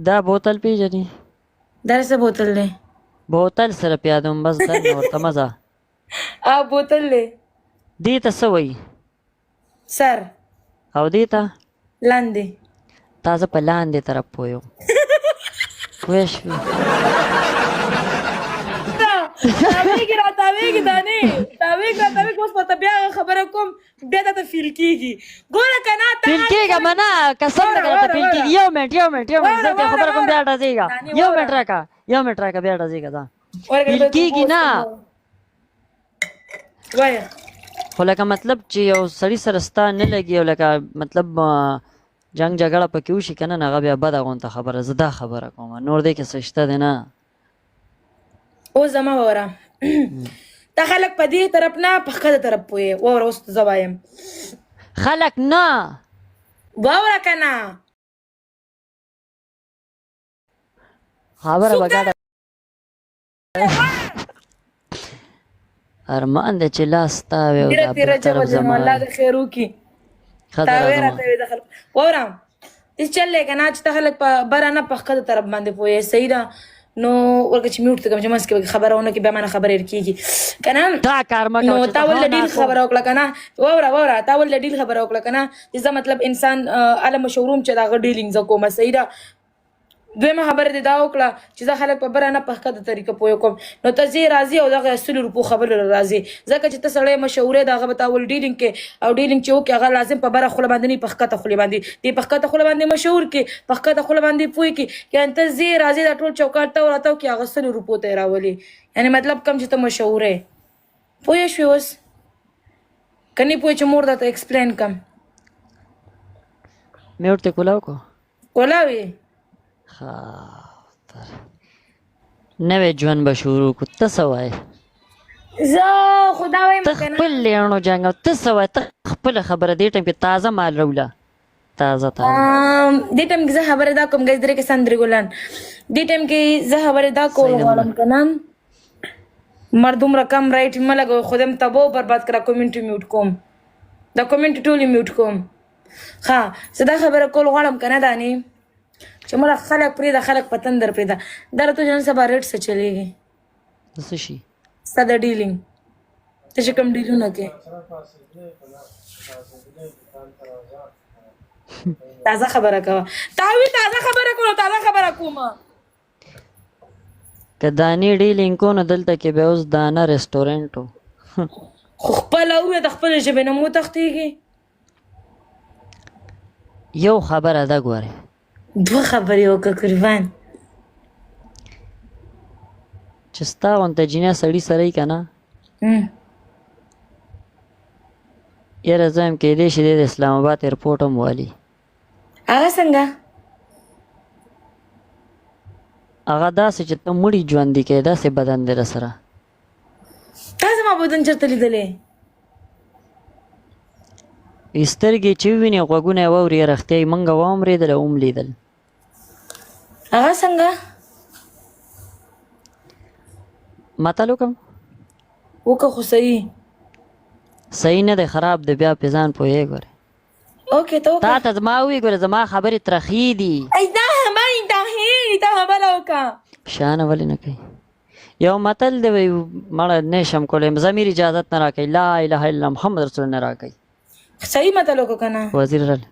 دا بوتل پیژنې دا څه بوتل دی؟ بوتل سره پیادم بس دا نه ورته مزه بوتل دی. دې ته څه وایي سر او دې ته لاندې. تا زه په لاندې طرف پوه پوه شوې تاویږي را تاویږي دانې تاویږي را تاویږي اوس پته بیا خبره کوم بیا درته فیل کېږي ګوره که نه فیل کېږه منه قسم نه درته فیل کېږي یو منټ زه ته خبره کوم بیا ډزېږه یو منټ راکړه بیا ډزېږه دا فیل کېږي نه وایه خو لکه مطلب چې یو سړي سره ستا نه لګي او لکه مطلب جنګ جګړه پکې وشي که نه هغه بیا بده غونته خبره زه دا خبره کوم نور دی کې څه شته دی نه اوس زما واوره تا خلک په دې طرف نه په ښکته طرف پوهې واوره اوس زه وایم خلک نه واوره که نه خبره به ګډه ارمان دی چې لاس تا وي او دا بل طرف زما الله د خیر وکړي تاوی راته وي د خلک واوره هېڅ چل دی که نه چې ته خلک په بره نه په ښکته طرف باندې پوهې صحیح ده نو ورکه چې میوټ ته کوم چې منځ کې خبره ونه کړي بیا مانه خبره کېږي که نه دا کار مه کوه نو چې تا زه ولله ډېر خبره وکړه که نه واوره تا ولله ډېر خبره وکړه که نه چې زه مطلب انسان هله مشوروم چې د هغه ډیلینګ زه کومه صحیح ده دویمه خبره دې دا وکړه چې زه خلک په بره نه په ښکته طریقه پوه کوم نو ته ځې راځې او دغه 100 روپو خبرو راځې ځکه چې ته سړی مشورې د هغه به تا ول ډیلینګ کې او ډیلینګ چې وکړي هغه لازم په بره خوله باندې نه په ښکته خولې باندې دې په ښکته خوله باندې مشهور کې په ښکته خوله باندې پوه کړي یعنې ته ځې راځې دا ټول چوکاټ ته ورته وکړي هغه 100 روپو ته یې راولې یعنې مطلب کم چې ته مشهورې پوه شوې اوس که نه پوه چې مور درته ایکسپلین کم میوټ ته کولاو کو کولاوې نوی ژوند به شروع کړو ته څه وایې زه خو دا وایم ته خپل لیڼو جنګ ته څه وایې ته خپله خبره دې ټایم کې تازه مال راوله تازه دې ټایم کې زه خبره دا کوم ګیس درې کسان درې ګلان دې ټایم کې زه خبره دا کول غواړم که نه مرد دومره کم رایټ مه لګوئ خو دې تباه و برباد کړه کومنټ میوټ کوم دا کومنټ ټول میوټ کوم ښه زه دا خبره کول غواړم که نه دانې چې مړه خلک پرېږده خلک په تندر پرېږده دا راته نن سبا ریټ څه چلېږي څه شي ستا د ډیلینګ ته چې کوم ډیلونه کې تازه خبره کوه تاوی تازه خبره کوم تازه خبره کومه که دانې ډیلینګ کو نو دلته کې به اوس دانه ریسټورنټ و خو خپله ووایه د خپلې ژبې نه مو تښتېږي یو خبره ده ګورې دوه خبرې وکړه قربان چې ستا غونته جینه سړي سره یي که نه یاره زه هم کیدی شي دی د اسلام آباد ایرپورټ هم والي هغه څنګه هغه داسې چې ته مړي ژوندي کوې داسې بدن دی رسره تا زما بدن چېرته لیدلی سترګې چې ووینې غوږونه یې واوري رښتیا یې موږ واورېدل او هم لیدل هغه څنګه متل وکړم وکړه خو صحیح صحیح نه دی خراب دی بیا پې ځان پوهې ګورې اوکې ته تا وکړه ته زما ووایي ګورې زما خبرې ترخې دي دا همای دا هی ته خبره وکړه شانه ولې نه کوي یو متل دی وایي مړه نه شم کولی ضمیر اجازت نه راکوي لا اله الا محمد رسول نه راکوي صحیح متل وکړه که نه وزیر رل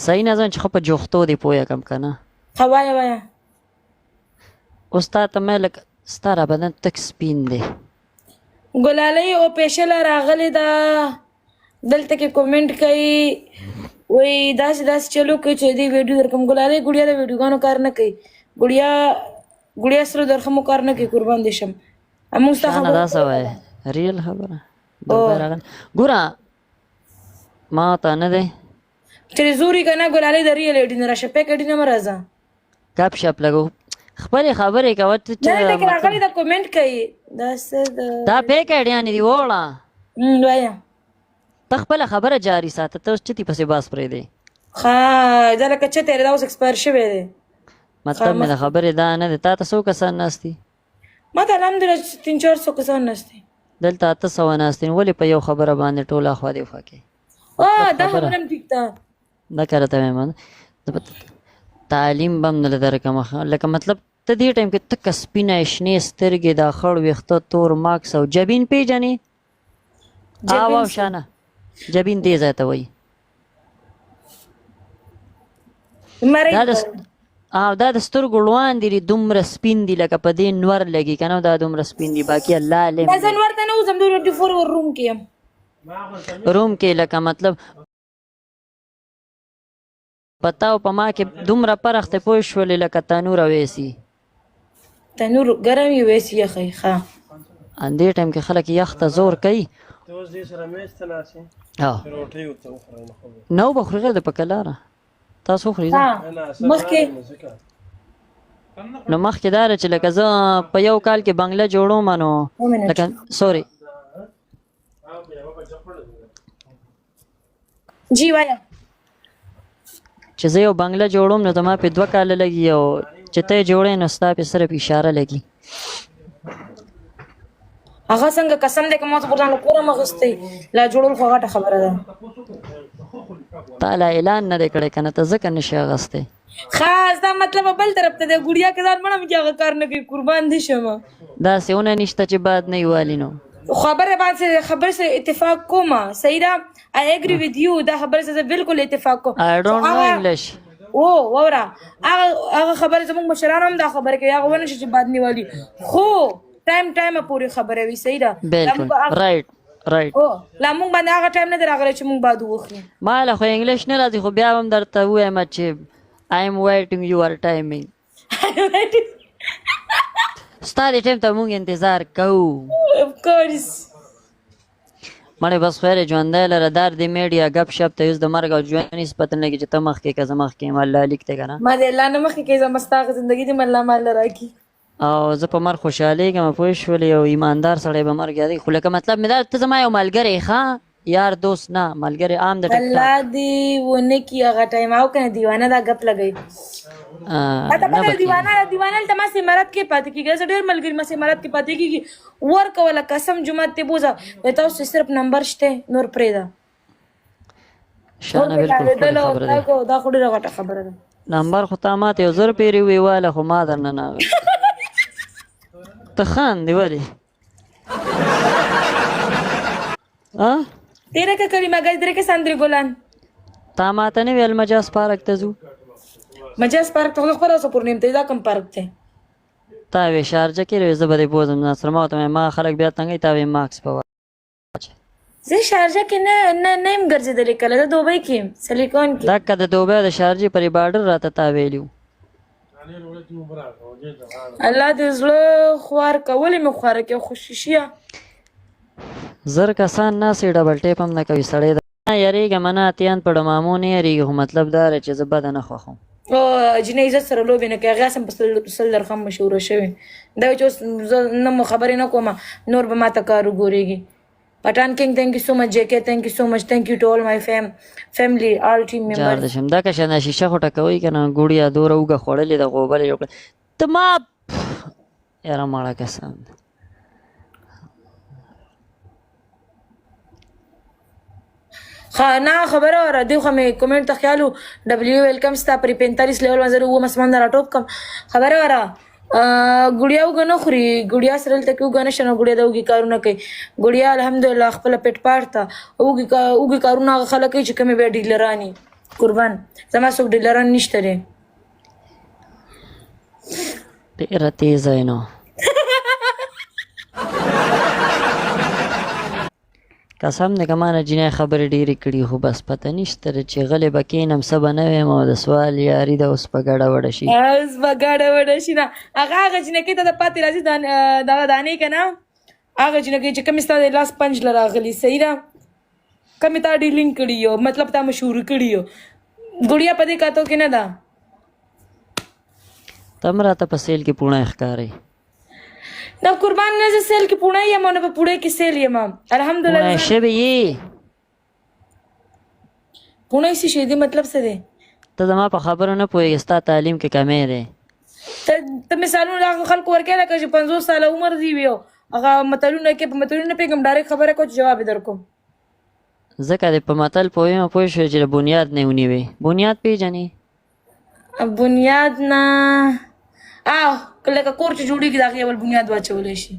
صحیح نه ځم چې ښه په جوختو دې پوه کم که نه ښه وایه وایه اوس تا ته مې لکه ستا را بدن تک سپین دی ګلالۍ او پیشله راغلې ده دلته کې کومنټ کوي وایي داسې داسې چلو کوي چې دې ویډیو درکړم ګلالۍ ګوړیا د ویډیوګانو کار نه کوي ګوړیا سره درخمو کار نه کوي قربان دې شم موږ ستا شانه دا څه وایې ریل خبره ګوره ما ته نه دی چې زوري که نه ګلالۍ د ریل ایډي نه راشه پیک ایډي نه مه راځه ګپ شپ لګو خپلې خبرې کوه ته نه ټکې راغلې ده کومنټ کوي دا څه دا پیک ایډیانې دي وړه وایه ته خپله خبره جاري ساته ته اوس چتې پسې باس پرېږدی ښه دا لکه چتې دا اوس ایکسپایر شوی دی مطلب مې د خبرې دا نه دی تا ته څو کسان ناست دي ما ته الحمدلله 300-400 کسان ناست دي دلته 800 ناست دي ولې په یو خبره باندې ټول اخوا دېخوا کوې دا خبره هم ټیک ده دا کاره ته وایم تعلیم بم نه درکم لکه مطلب ته دې ټایم کې تک سپینه شنې سترګې دا خړ ویښته تور ماکس او جبین پیژنې او شانه جبین دې ځای ته وایي دا د سترګو ړوان دي دومره سپین دي لکه په دې نور لګي که نه دا دومره سپین دي باقي الله علم زه نور ته نه وځم 24 روم کې یم روم کې لکه مطلب پتاو په ما کې دومره پرخته پوه شولې لکه تنور ویسي تنور ګرم یې ویسي یخی ښه اندې ټایم کې خلک یخ ته زور کوي نو به خوري غیر د په کلاره تاسو خوري مخکې نو مخکې دا چې لکه زه په یو کال کې بنګله جوړوم نو لکه سوري جی وایا چې زه یو بنګله جوړوم نو زما په 2 کاله لګي او چې ته جوړې نو ستا په صرف اشاره لګي هغه څنګه قسم دې کوم څه پورته کوم غستې لا جوړول خو غټه خبره ده تعالی اعلان نه کړي کنه ته ځکه نشي غسته خاص دا مطلب بل طرف ته د ګړیا کې ځان مړم کې هغه کار نه کوي قربان دي شمه دا سونه نشته چې بعد نه یوالي نو خبره باندې خبر سره اتفاق کومه صحیح ده I agree with you دا خبره سره بالکل اتفاق کوم I don't know English وورا هغه خبره زموږ مشران هم دا خبره کوي هغه ونه چې بعد نیوالي خو ټایم پورې خبره وي صحیح ده بالکل رائټ لا موږ باندې هغه ټایم نه راغلی چې موږ بعد وخورو ما له خو انګلیش نه راځي خو بیا هم درته وایم چې I am waiting your timing ستا دې ټایم ته موږ انتظار کوو of course مړې بس خیر ژوندی لره دار دې میډیا ګپ شپ ته اوس د مرګ او ژوند هېڅ پته نه لګي چې ته مخکې که زه مخکې یم الله لیک دی که نه ما دې الله نه مخکې کړې زما ستا هغه زندګي دې الله مال راکړي او زه په مرګ خوشحالېږم پوه شولې یو ایماندار سړی به مرګ یادوي خو لکه مطلب مې دا ته زما یو ملګری ښه یار دوست نه ملګری عام د الله دې ونه کړي هغه ټایم او که نه دیوانه دا ګپ لګوي دیوانه ته ما سمارت کې پاتې کېږي زه ډېر ملګري ما سمارت کې پاتې کېږي ورکوله قسم جومات ته بوځه تاسو صرف نمبر شته نور پرېږده شانه بالکل خپله خبره ده دا خو ډېره غټه خبره ده نمبر خو تا ماته یو 1000 پیرې ویواله خو ما درنه نه ته خاندې ولې تیره که کلمه ګزدره کې سندرې ګلان تا ماته نه ویل مجاز پارک ته ځو مجاز پارک ته خو خبره اوسه پورنیم ته دا کوم پارک دی تا وې شارجه کې زه به دې بوځم ناصر ما ورته ما خلک بیا تنګوي تا وې ماکس په زه شارجه کې نه یم ګرځېدلې کله زه دوبۍ کې یم سلیکون کې دکه د دوبۍ د شارجې پرې بارډر راته تا ویلي الله دې زړه خوار کولې مې خواره کې خوشیشیه زر کسان ناسې ډبل ټیپ هم نه کوي سړی یریږم نه اتیان په ډمامو نه یریږي خو مطلب دا دی چې زه بده نه خوښوم جنۍ عزت سره لوبې نه کوي هغې هم په سل درخم مشهوره شوې دا چې اوس زه نه مو خبرې نه کوم نور به ماته کار وګورېږي پټان کینګ thank you so much JK thank you so much thank you to all my family all team members جار دشم دا که شنه شیشه خو ټکوي که نه ګوړیا دوره اوږه خوړلې ده غوبل یې وکړه ته ما یاره ماړه کسان نه خبره وره دی خو مې کومنټ ته خیال و ډبلیو ویلکم ستا پرې 45 لیول باندې اووم اسمان نه راټوپ کم خبره وره ګوړیا اوږه نه خوري ګوړیا سره دلته کې اوږه نشته نو ګوړیا د اوږې کارونه کوي ګوړیا الحمدلله خپله پیټ پاټ ته اوږې کارونه هغه خلک کوي چې کومې بیا ډیلرانې قربان زما څوک ډیلران نشته دی ډېره تیزه یې نو قسم دی که ما نه جینۍ خبرې ډېرې کړي خو بس پته نشته چې غلې به کښېنم څه به نه ویم او د سوال یاري ده اوس به ګډه وډه شي اوس به ګډه وډه شي نه هغه جینکۍ ته د پاتې راځي دغه دانې که نه هغه جینکۍ چې کومې ستا د لاس پنج له راغلي صحیح ده کومې تا ډیلینګ کړي یو مطلب تا مشهور کړي یو ګوړیا په دې کاتو کې نه ده ته هم راته په سیل کې پوڼی ښکارئ دا قربان نه زه سیل کې پوڼی یم او نه په پوړی کې سیل یم الحمدلله پوڼی شوې یې پوڼی څه شی دی مطلب څه دی ته زما په خبرو نه پوهېږې ستا تعلیم کې کمی دی ته مثالونه هغه خلکو ورکوې لکه چې 50 ساله عمر دی وي هغه متلونه کې په متلونه نه پوهېږم ډایرکټ خبره کوم چې جواب یې درکوم ځکه دې په متل پوهېږم پوه شوې چې د بنیاد نه ونیوې بنیاد پېژنې بنیاد نه لکه کور چې جوړېږي د هغې اول بنیاد واچولی شي.